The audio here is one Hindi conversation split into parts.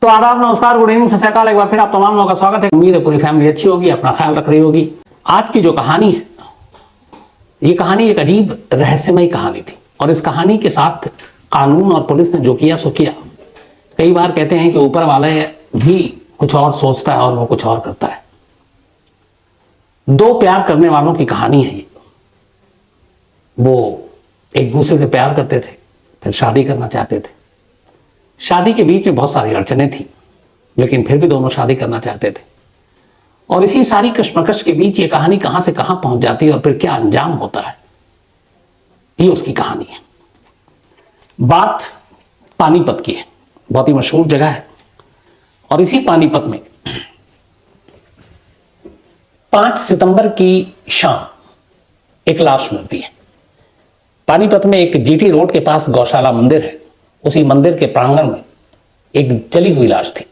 तो आदाब, नमस्कार, गुड इवनिंग, सत श्री अकाल। एक बार फिर आप तमाम लोगों का स्वागत है। उम्मीद है पूरी फैमिली अच्छी होगी, अपना ख्याल रख रही होगी। आज की जो कहानी है, ये कहानी एक अजीब रहस्यमय कहानी थी और इस कहानी के साथ कानून और पुलिस ने जो किया सो किया। कई बार कहते हैं कि ऊपर वाले भी कुछ और सोचता है और वो कुछ और करता है। दो प्यार करने वालों की कहानी है ये। वो एक दूसरे से प्यार करते थे, फिर शादी करना चाहते थे। शादी के बीच में बहुत सारी अड़चनें थी, लेकिन फिर भी दोनों शादी करना चाहते थे। और इसी सारी कश्मकश के बीच ये कहानी कहां से कहां पहुंच जाती है और फिर क्या अंजाम होता है, ये उसकी कहानी है। बात पानीपत की है, बहुत ही मशहूर जगह है। और इसी पानीपत में 5 सितंबर की शाम एक लाश मिलती है। पानीपत में एक जीटी रोड के पास गौशाला मंदिर है, उसी मंदिर के प्रांगण में एक जली हुई लाश थी।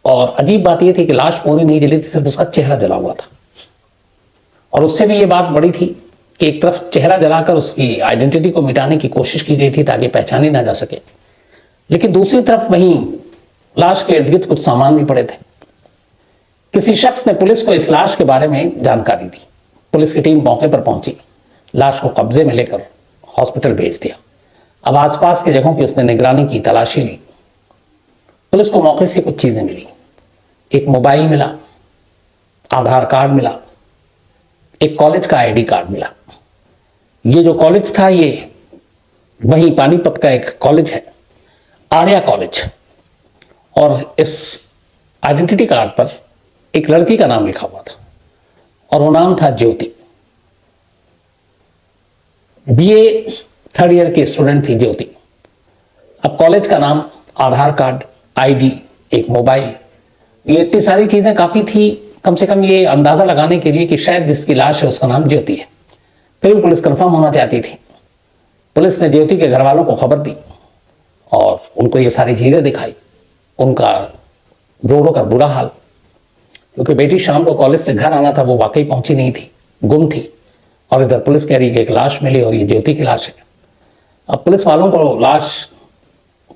और अजीब बात यह थी कि लाश पूरी नहीं जली थी, सिर्फ उसका चेहरा जला हुआ था। और उससे भी यह बात बड़ी थी कि एक तरफ चेहरा जलाकर उसकी आइडेंटिटी को मिटाने की कोशिश की गई थी ताकि पहचानी ना जा सके, लेकिन दूसरी तरफ वहीं लाश के इर्द गिर्द कुछ सामान भी पड़े थे। किसी शख्स ने पुलिस को इस लाश के बारे में जानकारी दी। पुलिस की टीम मौके पर पहुंची, लाश को कब्जे में लेकर हॉस्पिटल भेज दिया। अब आसपास की जगहों की उसने निगरानी की, तलाशी ली। पुलिस को मौके से कुछ चीजें मिली। एक मोबाइल मिला, आधार कार्ड मिला, एक कॉलेज का आईडी कार्ड मिला। ये जो कॉलेज था ये वहीं पानीपत का एक कॉलेज है, आर्या कॉलेज। और इस आइडेंटिटी कार्ड पर एक लड़की का नाम लिखा हुआ था और वो नाम था ज्योति। बीए 3rd ईयर की स्टूडेंट थी ज्योति। अब कॉलेज का नाम, आधार कार्ड, आईडी, एक मोबाइल, ये इतनी सारी चीजें काफी थी कम से कम ये अंदाजा लगाने के लिए कि शायद जिसकी लाश है उसका नाम ज्योति है। फिर भी पुलिस कंफर्म होना चाहती थी। पुलिस ने ज्योति के घर वालों को खबर दी और उनको ये सारी चीजें दिखाई। उनका रो रो कर बुरा हाल, क्योंकि बेटी शाम को कॉलेज से घर आना था, वो वाकई पहुंची नहीं थी, गुम थी। और इधर पुलिस कह रही है कि एक लाश मिली और ये ज्योति की लाश है। अब पुलिस वालों को लाश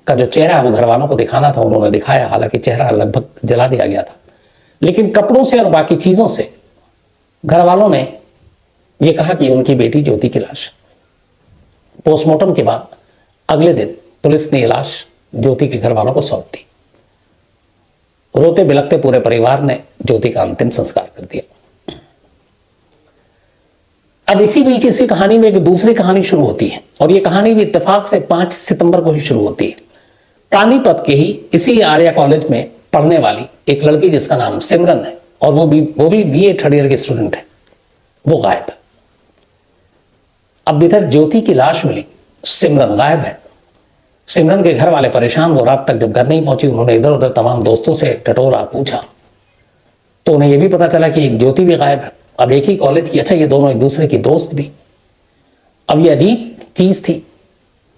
का जो चेहरा है वो घर वालों को दिखाना था, उन्होंने दिखाया। हालांकि चेहरा लगभग जला दिया गया था, लेकिन कपड़ों से और बाकी चीजों से घर वालों ने ये कहा कि उनकी बेटी ज्योति की लाश। पोस्टमार्टम के बाद अगले दिन पुलिस ने ये लाश ज्योति के घर वालों को सौंप दी। रोते बिलखते पूरे परिवार ने ज्योति का अंतिम संस्कार कर दिया। अब इसी बीच इसी कहानी में एक दूसरी कहानी शुरू होती है और ये कहानी भी इत्तेफाक से 5 सितंबर को ही शुरू होती है। पानीपत के ही इसी आर्या कॉलेज में पढ़ने वाली एक लड़की जिसका नाम सिमरन है और वो भी बीए 3rd ईयर की स्टूडेंट है, वो गायब है। अब इधर ज्योति की लाश मिली, सिमरन गायब है। सिमरन के घर वाले परेशान। वो रात तक जब घर नहीं पहुंची, उन्होंने इधर उधर तमाम दोस्तों से टटोरा, पूछा, तो उन्हें यह भी पता चला कि एक ज्योति भी गायब है। अब एक ही कॉलेज की, अच्छा ये दोनों एक दूसरे की दोस्त भी। अब ये अजीब चीज थी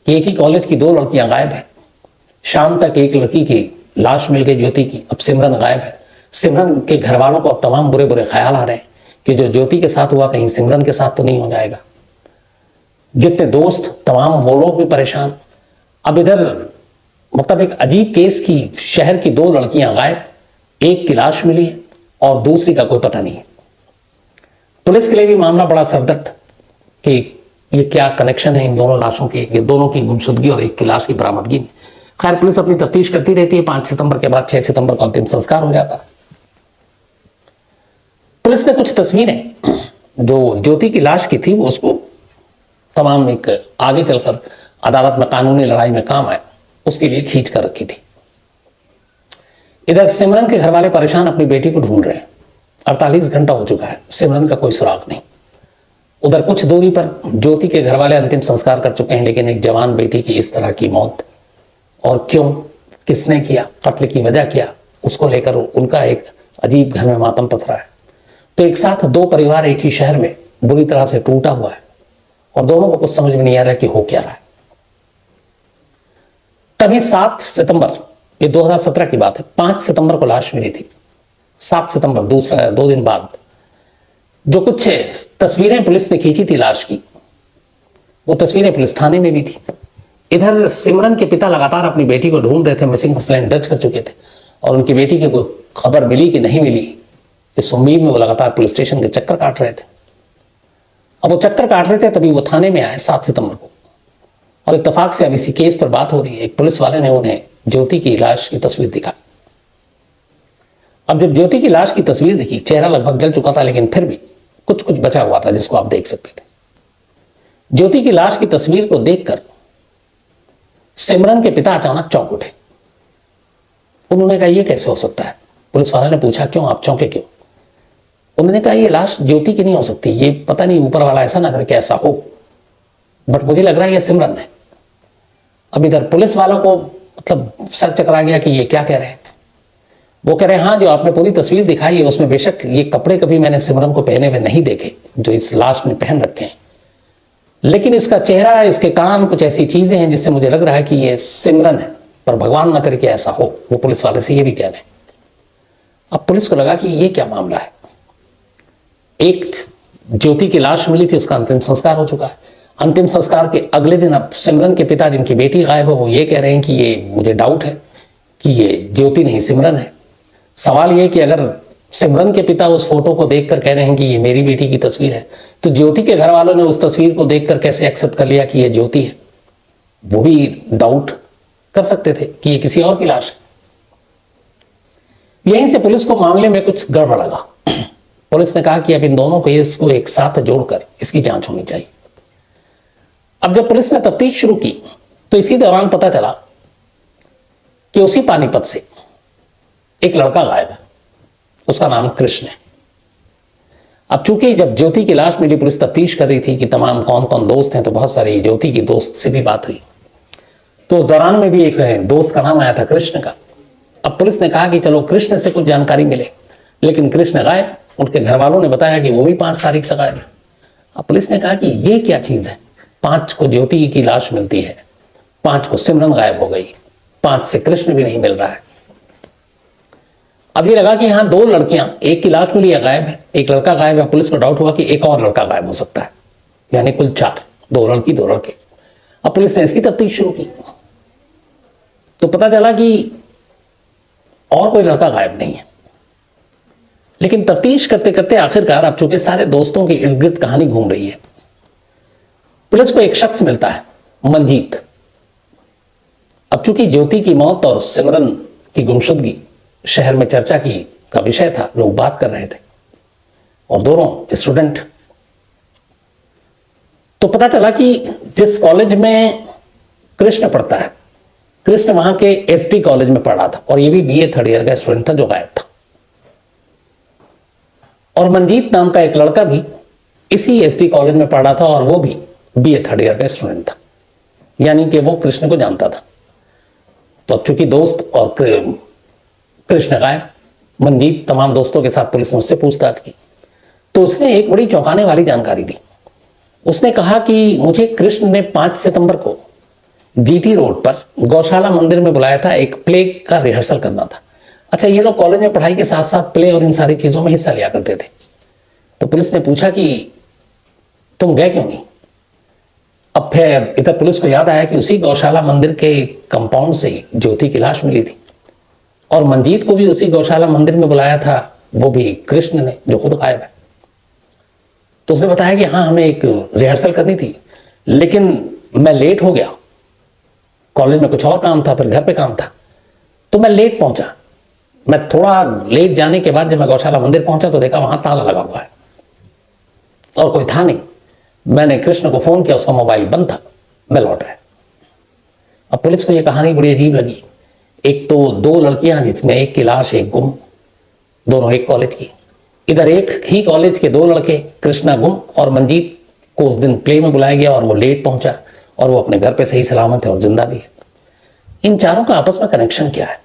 कि एक ही कॉलेज की 2 लड़कियां गायब है। शाम तक एक लड़की की लाश मिल गई ज्योति की, अब सिमरन गायब है। सिमरन के घर वालों को अब तमाम बुरे बुरे ख्याल आ रहे हैं कि जो ज्योति के साथ हुआ कहीं सिमरन के साथ तो नहीं हो जाएगा। जितने दोस्त तमाम वो लोग भी परेशान। अब इधर मतलब एक अजीब केस की, शहर की 2 लड़कियां गायब, एक की लाश मिली है और दूसरी का कोई पता नहीं है। पुलिस के लिए भी मामला बड़ा सरदर्द कि ये क्या कनेक्शन है इन दोनों लाशों के, ये दोनों की गुमशुदगी और एक की लाश की बरामदगी में। खैर पुलिस अपनी तफ्तीश करती रहती है। 5 सितंबर के बाद 6 सितंबर को अंतिम संस्कार हो जाता है। पुलिस ने कुछ तस्वीरें जो ज्योति की लाश की थी वो उसको तमाम एक आगे चलकर अदालत में कानूनी लड़ाई में काम आए, उसके लिए खींच कर रखी थी। इधर सिमरन के घर वाले परेशान अपनी बेटी को ढूंढ रहे हैं। 48 घंटा हो चुका है, सिमरन का कोई सुराग नहीं। उधर कुछ दूरी पर ज्योति के घर वाले अंतिम संस्कार कर चुके हैं, लेकिन एक जवान बेटी की इस तरह की मौत, और क्यों, किसने किया, कत्ल की वजह क्या, उसको लेकर उनका एक अजीब घर में मातम पसरा है। तो एक साथ 2 परिवार एक ही शहर में बुरी तरह से टूटा हुआ है और दोनों को कुछ समझ में नहीं आ रहा कि हो क्या रहा है। तभी 7 सितंबर, ये 2017 की बात है, 5 सितंबर को लाश मिली थी। 7 सितंबर, 2 दिन बाद जो कुछ तस्वीरें पुलिस ने खींची थी लाश की, वो तस्वीरें पुलिस थाने में भी थी। इधर सिमरन के पिता लगातार अपनी बेटी को ढूंढ रहे थे, मिसिंग कंप्लेंट दर्ज कर चुके थे और उनकी बेटी की कोई खबर मिली कि नहीं मिली, इस उम्मीद में वो लगातार पुलिस स्टेशन के चक्कर काट रहे थे। अब वो चक्कर काट रहे थे तभी वो थाने में आए 7 सितंबर को, और इत्तेफाक से अब इसी केस पर बात हो रही है। एक पुलिस वाले ने उन्हें ज्योति की लाश की तस्वीर दिखाई। अब जब ज्योति की लाश की तस्वीर दिखी, चेहरा लगभग जल चुका था, लेकिन फिर भी कुछ कुछ बचा हुआ था जिसको आप देख सकते थे। ज्योति की लाश की तस्वीर को देखकर सिमरन के पिता अचानक चौंक उठे। उन्होंने कहा यह कैसे हो सकता है? पुलिस वाले ने पूछा क्यों, आप चौंके क्यों? उन्होंने कहा ये लाश ज्योति की नहीं हो सकती, ये पता नहीं ऊपर वाला ऐसा ना करके ऐसा हो, बट मुझे लग रहा है ये सिमरन है। अब इधर पुलिस वालों को मतलब सर चकरा गया कि ये क्या कह रहे हैं। वो कह रहे हैं हाँ, जो आपने पूरी तस्वीर दिखाई है उसमें बेशक ये कपड़े कभी मैंने सिमरन को पहने हुए नहीं देखे जो इस लाश ने पहन रखे हैं, लेकिन इसका चेहरा, इसके कान, कुछ ऐसी चीजें हैं जिससे मुझे लग रहा है कि ये सिमरन है, पर भगवान ना करके ऐसा हो। वो पुलिस वाले से ये भी कह रहे हैं। अब पुलिस को लगा कि ये क्या मामला है। एक ज्योति की लाश मिली थी, उसका अंतिम संस्कार हो चुका है। अंतिम संस्कार के अगले दिन अब सिमरन के पिता, जिनकी बेटी गायब है, वो ये कह रहे हैं कि ये मुझे डाउट है कि ये ज्योति नहीं सिमरन है। सवाल ये कि अगर सिमरन के पिता उस फोटो को देखकर कह रहे हैं कि ये मेरी बेटी की तस्वीर है, तो ज्योति के घर वालों ने उस तस्वीर को देखकर कैसे एक्सेप्ट कर लिया कि ये ज्योति है? वो भी डाउट कर सकते थे कि ये किसी और की लाश है। यहीं से पुलिस को मामले में कुछ गड़बड़ लगा। पुलिस ने कहा कि अब इन दोनों केस को एक साथ जोड़कर इसकी जांच होनी चाहिए। अब जब पुलिस ने तफ्तीश शुरू की तो इसी दौरान पता चला कि उसी पानीपत से एक लड़का गायब है, उसका नाम कृष्ण है। अब चूंकि जब ज्योति की लाश मिली, पुलिस तफ्तीश कर रही थी कि तमाम कौन कौन दोस्त हैं, तो बहुत सारी ज्योति की दोस्त से भी बात हुई। तो उस दौरान में भी एक दोस्त का नाम आया था कृष्ण का। अब पुलिस ने कहा कि चलो कृष्ण से कुछ जानकारी मिले, लेकिन कृष्ण गायब। उनके घर वालों ने बताया कि वो भी 5 तारीख से गायब है। अब पुलिस ने कहा कि ये क्या चीज है, 5 को ज्योति की लाश मिलती है, 5 को सिमरन गायब हो गई, 5 से कृष्ण भी नहीं मिल रहा है। अब ये लगा कि यहां 2 लड़कियां, एक की लाश मिली है, गायब है, एक लड़का गायब है। पुलिस को डाउट हुआ कि एक और लड़का गायब हो सकता है, यानी कुल 4, 2 लड़की 2 लड़के। अब पुलिस ने इसकी तफ्तीश शुरू की तो पता चला कि और कोई लड़का गायब नहीं है। लेकिन तफ्तीश करते करते आखिरकार, अब चूंकि सारे दोस्तों के इर्द गिर्द कहानी घूम रही है, पुलिस को एक शख्स मिलता है, मंजीत। अब चूंकि ज्योति की मौत और सिमरन की गुमशुदगी शहर में चर्चा का विषय था, लोग बात कर रहे थे, और दोनों स्टूडेंट। तो पता चला कि जिस कॉलेज में कृष्ण पढ़ता है, कृष्ण वहां के एसटी कॉलेज में पढ़ा था, और ये भी बीए 3rd ईयर का स्टूडेंट था जो गायब था। और मंजीत नाम का एक लड़का भी इसी एसटी कॉलेज में पढ़ा था, और वो भी बीए 3rd ईयर का स्टूडेंट था, यानी कि वो कृष्ण को जानता था। तो अब चूंकि दोस्त और कृष्ण गायब, मंजीत तमाम दोस्तों के साथ पुलिस ने उससे पूछताछ की, तो उसने एक बड़ी चौंकाने वाली जानकारी दी। उसने कहा कि मुझे कृष्ण ने 5 सितंबर को जीटी रोड पर गौशाला मंदिर में बुलाया था, एक प्ले का रिहर्सल करना था। अच्छा, ये लोग कॉलेज में पढ़ाई के साथ साथ प्ले और इन सारी चीजों में हिस्सा लिया करते थे। तो पुलिस ने पूछा कि तुम गए क्यों नहीं? अब फिर इधर पुलिस को याद आया कि उसी गौशाला मंदिर के कंपाउंड से ही ज्योति की लाश मिली थी, और मंजीत को भी उसी गौशाला मंदिर में बुलाया था, वो भी कृष्ण ने, जो खुद गायब है। तो उसने बताया कि हाँ, हमें एक रिहर्सल करनी थी, लेकिन मैं लेट हो गया, कॉलेज में कुछ और काम था, फिर घर पे काम था, तो मैं लेट पहुंचा। मैं थोड़ा लेट जाने के बाद जब मैं गौशाला मंदिर पहुंचा तो देखा वहां ताला लगा हुआ है और कोई था नहीं। मैंने कृष्ण को फोन किया, उसका मोबाइल बंद था, मैं लौट आया। अब पुलिस को यह कहानी बड़ी अजीब लगी। एक तो 2 लड़कियां जिसमें एक की लाश, एक गुम, दोनों एक कॉलेज की। इधर एक ही कॉलेज के 2 लड़के, कृष्णा गुम और मंजीत को उस दिन प्ले में बुलाया गया और वो लेट पहुंचा, और वो अपने घर पे सही सलामत है और जिंदा भी है। इन चारों का आपस में कनेक्शन क्या है?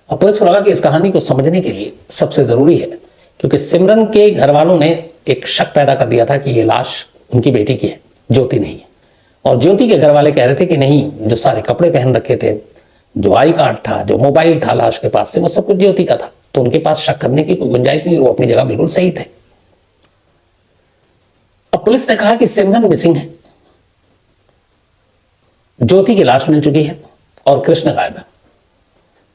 अब पुलिस को लगा कि इस कहानी को समझने के लिए सबसे जरूरी है, क्योंकि सिमरन के घर वालों ने एक शक पैदा कर दिया था कि ये लाश उनकी बेटी की है, ज्योति नहीं है। और ज्योति के घर वाले कह रहे थे कि नहीं, जो सारे कपड़े पहन रखे थे, जो आई कार्ड था, जो मोबाइल था लाश के पास से, वो सब कुछ ज्योति का था। तो उनके पास शक करने की कोई गुंजाइश नहीं, वो अपनी जगह बिल्कुल सही थे। अब पुलिस ने कहा कि सिमरन मिसिंग है, ज्योति की लाश मिल चुकी है और कृष्ण गायब है।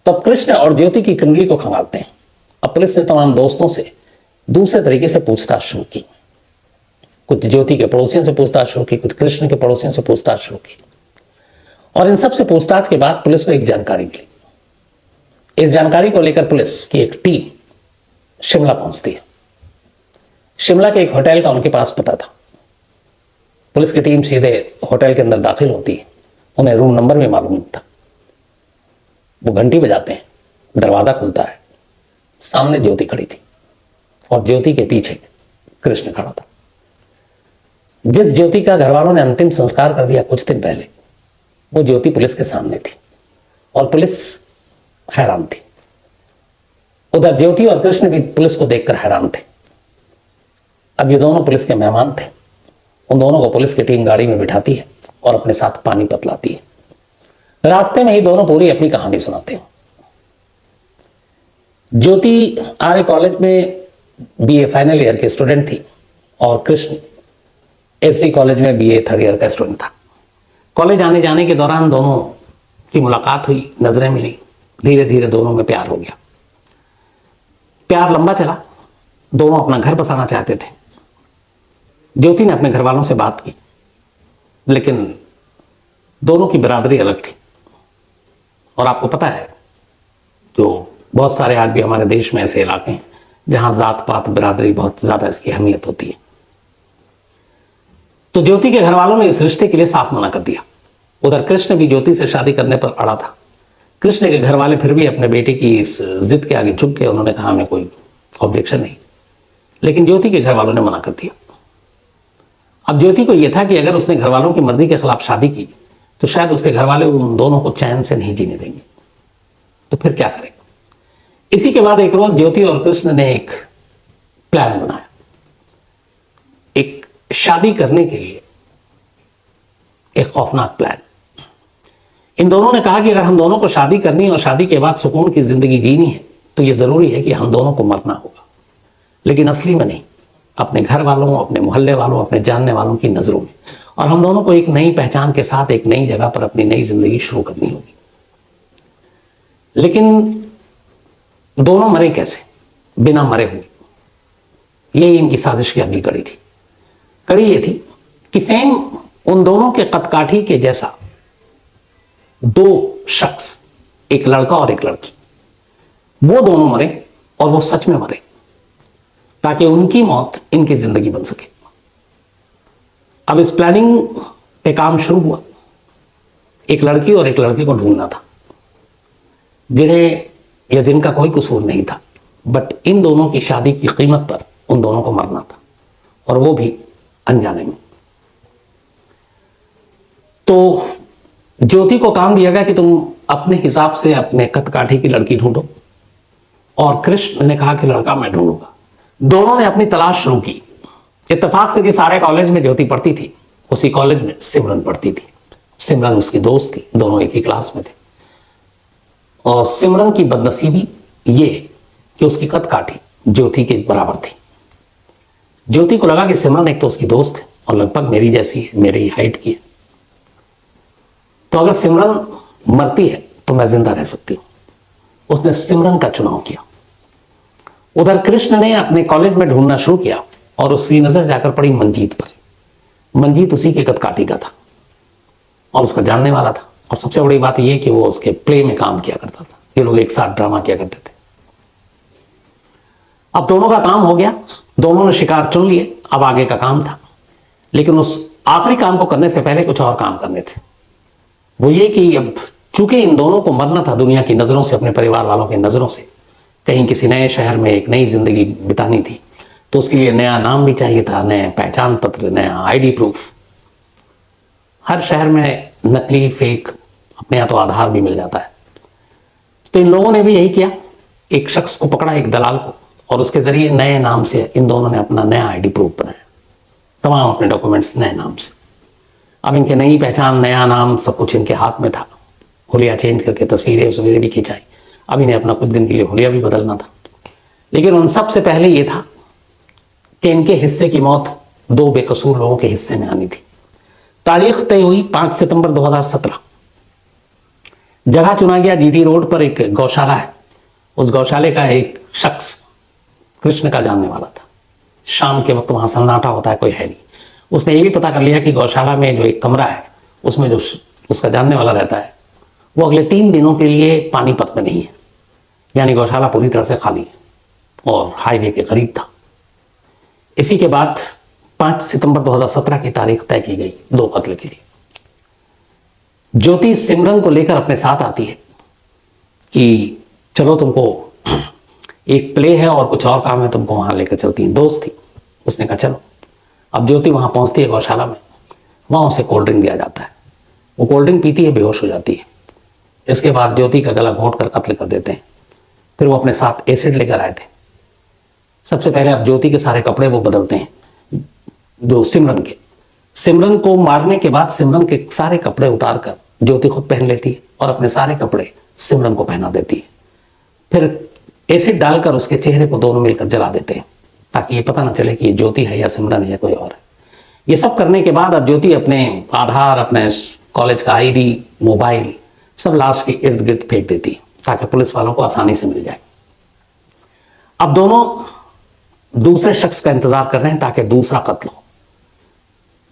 तब कृष्ण और ज्योति की कुंडली को खंगालते हैं। अब पुलिस ने तमाम दोस्तों से दूसरे तरीके से पूछताछ शुरू की। कुछ ज्योति के पड़ोसियों से पूछताछ शुरू की, कुछ कृष्ण के पड़ोसियों से पूछताछ शुरू की। और इन सब से पूछताछ के बाद पुलिस को एक जानकारी मिली। इस जानकारी को लेकर पुलिस की एक टीम शिमला पहुंचती है। शिमला के एक होटल का उनके पास पता था। पुलिस की टीम सीधे होटल के अंदर दाखिल होती है। उन्हें रूम नंबर भी मालूम था। वो घंटी बजाते हैं, दरवाजा खुलता है। सामने ज्योति खड़ी थी और ज्योति के पीछे कृष्ण खड़ा था। जिस ज्योति का घर वालों ने अंतिम संस्कार कर दिया कुछ दिन पहले, वो ज्योति पुलिस के सामने थी और पुलिस हैरान थी। उधर ज्योति और कृष्ण भी पुलिस को देखकर हैरान थे। अब ये दोनों पुलिस के मेहमान थे। उन दोनों को पुलिस की टीम गाड़ी में बिठाती है और अपने साथ पानीपत लाती है। रास्ते में ही दोनों पूरी अपनी कहानी सुनाते हैं। ज्योति आर्य कॉलेज में बीए फाइनल ईयर के स्टूडेंट थी और कृष्ण एसडी कॉलेज में बीए थर्ड ईयर का स्टूडेंट था। कॉलेज आने जाने के दौरान दोनों की मुलाकात हुई, नजरें मिली। धीरे धीरे दोनों में प्यार हो गया। प्यार लंबा चला। दोनों अपना घर बसाना चाहते थे। ज्योति ने अपने घर वालों से बात की, लेकिन दोनों की बिरादरी अलग थी। और आपको पता है, जो बहुत सारे आज भी हमारे देश में ऐसे इलाके हैं जहां जात पात बिरादरी बहुत ज्यादा इसकी अहमियत होती है। तो ज्योति के घर वालों ने इस रिश्ते के लिए साफ मना कर दिया। उधर कृष्ण भी ज्योति से शादी करने पर अड़ा था। कृष्ण के घर वाले फिर भी अपने बेटे की इस जिद के आगे झुक गए। उन्होंने कहा हमें कोई ऑब्जेक्शन नहीं, लेकिन ज्योति के घर वालों ने मना कर दिया। अब ज्योति को यह था कि अगर उसने घर वालों की मर्जी के खिलाफ शादी की तो शायद उसके घर वाले उन दोनों को चैन से नहीं जीने देंगे। तो फिर क्या करें? इसी के बाद एक रोज ज्योति और कृष्ण ने एक प्लान बनाया, एक शादी करने के लिए एक खौफनाक प्लान। इन दोनों ने कहा कि अगर हम दोनों को शादी करनी है और शादी के बाद सुकून की जिंदगी जीनी है तो यह जरूरी है कि हम दोनों को मरना होगा, लेकिन असली में नहीं, अपने घर वालों, अपने मोहल्ले वालों, अपने जानने वालों की नजरों में। और हम दोनों को एक नई पहचान के साथ एक नई जगह पर अपनी नई जिंदगी शुरू करनी होगी। लेकिन दोनों मरे कैसे? बिना मरे हुए। यही इनकी साजिश की अगली कड़ी थी। कड़ी ये थी कि सेम उन दोनों के कदकाठी के जैसा दो शख्स, एक लड़का और एक लड़की, वो दोनों मरे और वो सच में मरे, ताकि उनकी मौत इनकी जिंदगी बन सके। अब इस प्लानिंग पे काम शुरू हुआ। एक लड़की और एक लड़के को ढूंढना था जिन्हें या जिनका कोई कसूर नहीं था, बट इन दोनों की शादी की कीमत पर उन दोनों को मरना था, और वो भी अनजाने में। तो ज्योति को काम दिया गया कि तुम अपने हिसाब से अपने कदकाठी की लड़की ढूंढो, और कृष्ण ने कहा कि लड़का मैं ढूंढूंगा। दोनों ने अपनी तलाश शुरू की। इत्तेफाक से कि सारे कॉलेज में ज्योति पढ़ती थी, उसी कॉलेज में सिमरन पढ़ती थी। सिमरन उसकी दोस्त थी, दोनों एक ही क्लास में थे। और सिमरन की बदनसीबी ये कि उसकी कदकाठी ज्योति के बराबर थी। ज्योति को लगा कि सिमरन एक तो उसकी दोस्त है और लगभग मेरी जैसी है, मेरी हाइट की है, तो अगर सिमरन मरती है तो मैं जिंदा रह सकती हूं। उसने सिमरन का चुनाव किया। उधर कृष्ण ने अपने कॉलेज में ढूंढना शुरू किया और उसकी नजर जाकर पड़ी मंजीत पर। मंजीत उसी के कदकाठी का था और उसका जानने वाला था। और सबसे बड़ी बात यह कि वो उसके प्ले में काम किया करता था। ये लोग एक साथ ड्रामा किया करते थे। अब दोनों का काम हो गया, दोनों ने शिकार चुन लिए। अब आगे का काम था, लेकिन उस आखिरी काम को करने से पहले कुछ और काम करने थे। वो ये कि अब चूंकि इन दोनों को मरना था दुनिया की नजरों से, अपने परिवार वालों की नजरों से, कहीं किसी नए शहर में एक नई जिंदगी बितानी थी, तो उसके लिए नया नाम भी चाहिए था, नया पहचान पत्र, नया आईडी प्रूफ। हर शहर में नकली फेक अपने यहाँ तो आधार भी मिल जाता है। तो इन लोगों ने भी यही किया। एक शख्स को पकड़ा, एक दलाल को, और उसके जरिए नए नाम से इन दोनों ने अपना नया आईडी प्रूफ बनाया। तमाम अपने डॉक्यूमेंट्स नए नाम से। अब इनके नई पहचान, नया नाम, सब कुछ इनके हाथ में था। हुलिया चेंज करके तस्वीरें वसवीरें भी खिंचाई। अब इन्हें अपना कुछ दिन के लिए हुलिया भी बदलना था। लेकिन उन सबसे पहले ये था कि इनके हिस्से की मौत दो बेकसूर लोगों के हिस्से में आनी थी। तारीख तय हुई 5 सितंबर 2017। जगह चुना गया जीटी रोड पर एक गौशाला है। उस गौशाले का एक शख्स कृष्ण का जानने वाला था। शाम के वक्त वहां सन्नाटा होता है, कोई है नहीं। उसने ये भी पता कर लिया कि गौशाला में जो एक कमरा है उसमें जो उसका जानने वाला रहता है वो अगले 3 दिनों के लिए पानीपत में नहीं है, यानी गौशाला पूरी तरह से खाली है और हाईवे के करीब था। इसी के बाद 5 सितंबर 2017 की तारीख तय की गई 2 कत्ल के लिए। ज्योति सिमरन को लेकर अपने साथ आती है कि चलो तुमको एक प्ले है और कुछ और काम है, तुमको वहां लेकर चलती है। दोस्त थी, उसने कहा चलो। अब ज्योति वहां पहुंचती है गौशाला में, वहां उसे कोल्ड ड्रिंक दिया जाता है। वो कोल्ड ड्रिंक पीती है, बेहोश हो जाती है। इसके बाद ज्योति का गला घोंट कर कत्ल कर देते हैं। फिर वो अपने साथ एसिड लेकर आए थे। सबसे पहले अब ज्योति के सारे कपड़े वो बदलते हैं, जो सिमरन को मारने के बाद सिमरन के सारे कपड़े उतार कर ज्योति खुद पहन लेती है और अपने सारे कपड़े सिमरन को पहना देती है। फिर एसिड डालकर उसके चेहरे को दोनों मिलकर जला देते हैं ताकि ये पता ना चले कि ये ज्योति है या सिमरन है या कोई और है। ये सब करने के बाद अब ज्योति अपने आधार, अपने कॉलेज का आईडी, मोबाइल सब लाश के इर्द गिर्द फेंक देती है ताकि पुलिस वालों को आसानी से मिल जाए। अब दोनों दूसरे शख्स का इंतजार कर रहे हैं ताकि दूसरा कत्ल हो।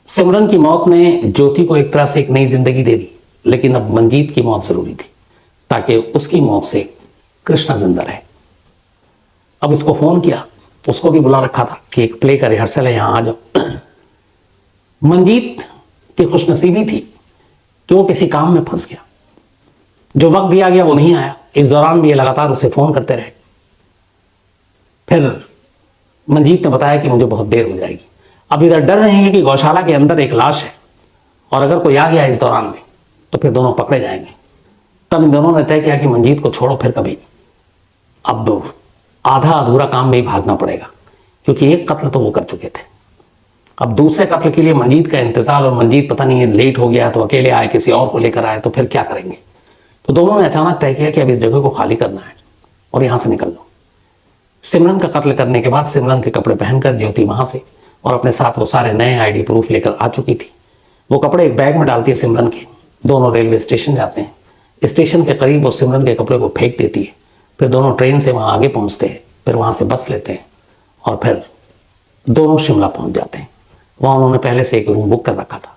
सिमरन की मौत ने ज्योति को एक तरह से एक नई जिंदगी दे दी, लेकिन अब मंजीत की मौत जरूरी थी ताकि उसकी मौत से कृष्णा जिंदा रहे। अब इसको फोन किया, उसको भी बुला रखा था कि एक प्ले का रिहर्सल है, यहां आ जाओ। मंजीत की खुशनसीबी थी कि वो किसी काम में फंस गया, जो वक्त दिया गया वो नहीं आया। इस दौरान भी ये लगातार उसे फोन करते रहे। फिर मंजीत ने बताया कि मुझे बहुत देर हो जाएगी। अब इधर डर रहे हैं कि गौशाला के अंदर एक लाश है और अगर कोई आ गया इस दौरान में तो फिर दोनों पकड़े जाएंगे। तब इन दोनों ने तय किया कि मंजीत को छोड़ो, फिर कभी अब आधा अधूरा काम में ही भागना पड़ेगा, क्योंकि एक कत्ल तो वो कर चुके थे। अब दूसरे कत्ल के लिए मंजीत का इंतजार, और मंजीत पता नहीं लेट हो गया तो अकेले आए, किसी और को लेकर आए तो फिर क्या करेंगे। तो दोनों ने अचानक तय किया कि अब इस जगह को खाली करना है और यहां से निकल लो। सिमरन का कत्ल करने के बाद सिमरन के कपड़े पहनकर ज्योति वहां से और अपने साथ वो सारे नए आईडी प्रूफ लेकर आ चुकी थी। वो कपड़े एक बैग में डालती है सिमरन के। दोनों रेलवे स्टेशन जाते हैं। स्टेशन के करीब वो सिमरन के कपड़े को फेंक देती है। फिर दोनों ट्रेन से वहां आगे पहुंचते हैं, फिर वहां से बस लेते हैं और फिर दोनों शिमला पहुंच जाते हैं। वहां उन्होंने पहले से एक रूम बुक कर रखा था।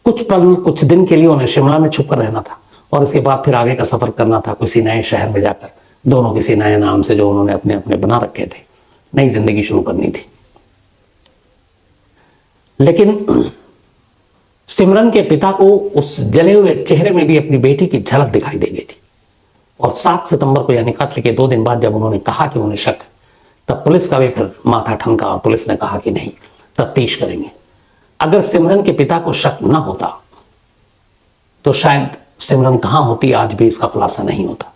कुछ दिन के लिए उन्हें शिमला में छुप कर रहना था और इसके बाद फिर आगे का सफर करना था किसी नए शहर में जाकर। दोनों किसी नए नाम से जो उन्होंने अपने अपने बना रखे थे, नई जिंदगी शुरू करनी थी। लेकिन सिमरन के पिता को उस जले हुए चेहरे में भी अपनी बेटी की झलक दिखाई दे गई थी। और 7 सितंबर को यानी कत्ल के 2 दिन बाद जब उन्होंने कहा कि उन्हें शक, तब पुलिस का भी फिर माथा ठनका और पुलिस ने कहा कि नहीं, तफ्तीश करेंगे। अगर सिमरन के पिता को शक न होता तो शायद सिमरन कहां होती आज भी इसका खुलासा नहीं होता।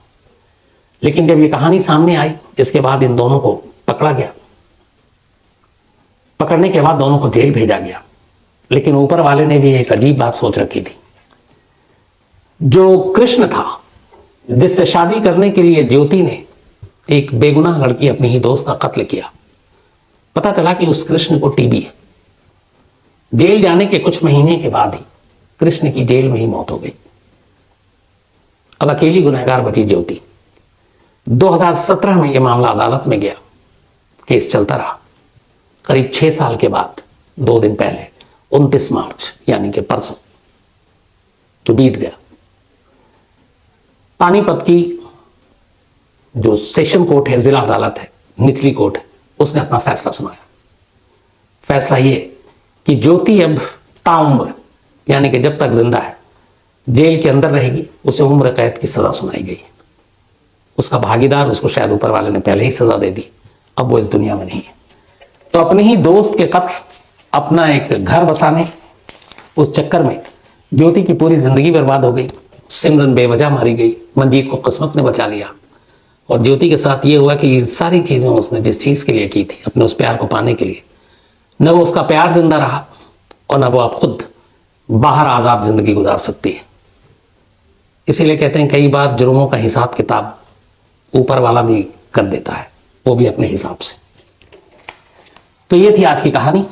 लेकिन जब ये कहानी सामने आई, इसके बाद इन दोनों को पकड़ा गया। पकड़ने के बाद दोनों को जेल भेजा गया। लेकिन ऊपर वाले ने भी एक अजीब बात सोच रखी थी। जो कृष्ण था, जिससे शादी करने के लिए ज्योति ने एक बेगुनाह लड़की अपनी ही दोस्त का कत्ल किया, पता चला कि उस कृष्ण को टीबी है। जेल जाने के कुछ महीने के बाद ही कृष्ण की जेल में ही मौत हो गई। अब अकेली गुनहगार बची ज्योति। 2017 में यह मामला अदालत में गया, केस चलता रहा। करीब 6 साल के बाद 2 दिन पहले 29 मार्च यानी कि परसों जो बीत गया, पानीपत की जो सेशन कोर्ट है, जिला अदालत है, निचली कोर्ट है, उसने अपना फैसला सुनाया। फैसला ये कि ज्योति अब ताउम्र यानी कि जब तक जिंदा है जेल के अंदर रहेगी, उसे उम्र कैद की सजा सुनाई गई। उसका भागीदार, उसको शायद ऊपर वाले ने पहले ही सजा दे दी, अब वो इस दुनिया में नहीं है। तो अपने ही दोस्त के कत्ल, अपना एक घर बसाने उस चक्कर में ज्योति की पूरी जिंदगी बर्बाद हो गई। सिमरन बेवजह मारी गई, मंजीत को किस्मत ने बचा लिया। और ज्योति के साथ ये हुआ कि सारी चीजें उसने जिस चीज के लिए की थी, अपने उस प्यार को पाने के लिए, न वो उसका प्यार जिंदा रहा और न वो आप खुद बाहर आजाद जिंदगी गुजार सकती है। इसीलिए कहते हैं कई बार जुर्मों का हिसाब किताब ऊपर वाला भी कर देता है, वो भी अपने हिसाब से। तो ये थी आज की कहानी।